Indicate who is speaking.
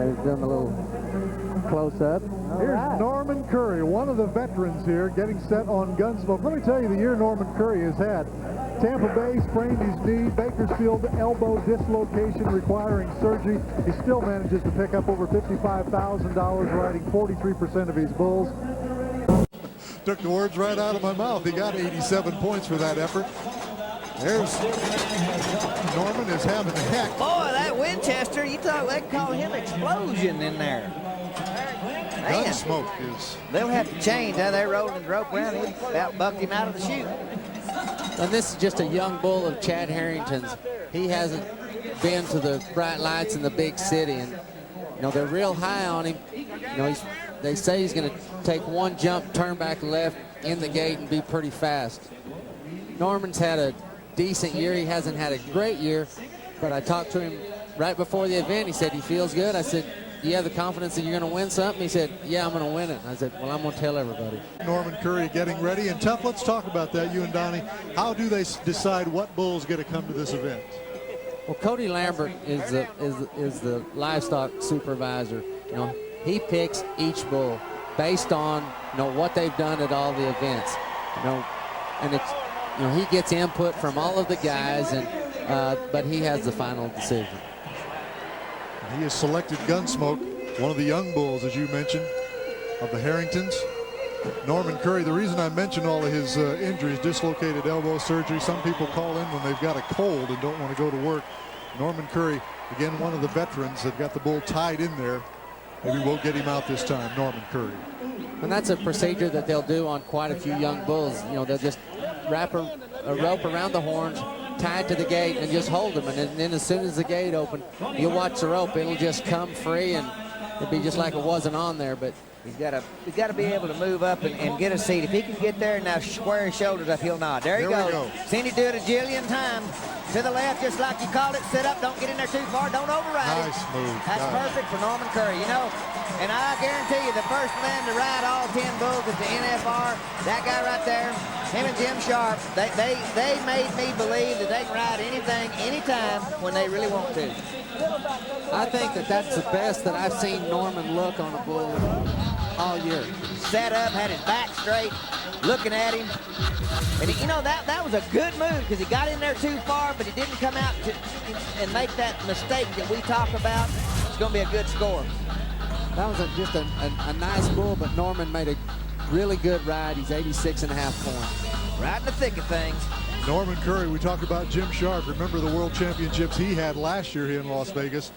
Speaker 1: They're doing a little close-up.
Speaker 2: Here's Norman Curry, one of the veterans here, getting set on Gunsmoke. Let me tell you the year Norman Curry has had. Tampa Bay sprained his knee, Bakersfield elbow dislocation requiring surgery. He still manages to pick up over $55,000 riding 43% of his bulls. Took the words right out of my mouth. He got 87 points for that effort. There's Norman is having a heck.
Speaker 3: Boy, that Winchester, you thought they call him explosion in there. Man,
Speaker 2: Gunsmoke is.
Speaker 3: They'll have to change how they're rolling the rope around. He about bucked him out of the chute.
Speaker 1: And this is just a young bull of Chad Herrington's. He hasn't been to the bright lights in the big city, and you know they're real high on him. You know, they say he's going to take one jump, turn back left in the gate, and be pretty fast. Norman's had a decent year. He hasn't had a great year, but I talked to him right before the event. He said he feels good. I said, "Do you have the confidence that you're going to win something?" He said, "Yeah, I'm going to win it." I said, "Well, I'm going to tell everybody."
Speaker 2: Norman Curry getting ready. And Tough, let's talk about that, you and Donnie. How do they decide what bulls get to come to this event?
Speaker 1: Well, Cody Lambert is the livestock supervisor. You know, he picks each bull based on, you know, what they've done at all the events. You know, and it's, you know, he gets input from all of the guys, and but he has the final decision.
Speaker 2: He has selected Gunsmoke, one of the young bulls, as you mentioned, of the Herringtons. Norman Curry, the reason I mentioned all of his injuries, dislocated elbow surgery, some people call in when they've got a cold and don't want to go to work. Norman Curry, again, one of the veterans that got the bull tied in there. Maybe we'll get him out this time, Norman Curry.
Speaker 1: And that's a procedure that they'll do on quite a few young bulls. You know, they'll just wrap a rope around the horns, tied to the gate, and just hold them. And then as soon as the gate opens, you'll watch the rope. It'll just come free, and it'll be just like it wasn't on there. But
Speaker 3: he's got to be able to move up and get a seat. If he can get there and now square his shoulders up, he'll nod. There he goes. Seen him do it a jillion times. To the left, just like you called it. Sit up. Don't get in there too far. Don't override it.
Speaker 2: Nice move.
Speaker 3: That's perfect for Norman Curry. You know, and I guarantee you, the first man to ride all 10 bulls at the NFR, that guy right there, him and Jim Sharp, they made me believe that they can ride anything, anytime when they really want to.
Speaker 1: I think that's the best that I've seen Norman look on a bull all year.
Speaker 3: Sat up, had his back straight, looking at him. And you know, that was a good move because he got in there too far, but he didn't come out and make that mistake that we talk about. It's going to be a good score.
Speaker 1: That was just a nice bull, but Norman made a really good ride. He's 86.5 points.
Speaker 3: Right in the thick of things.
Speaker 2: Norman Curry, we talked about Jim Sharp. Remember the World Championships he had last year here in Las Vegas.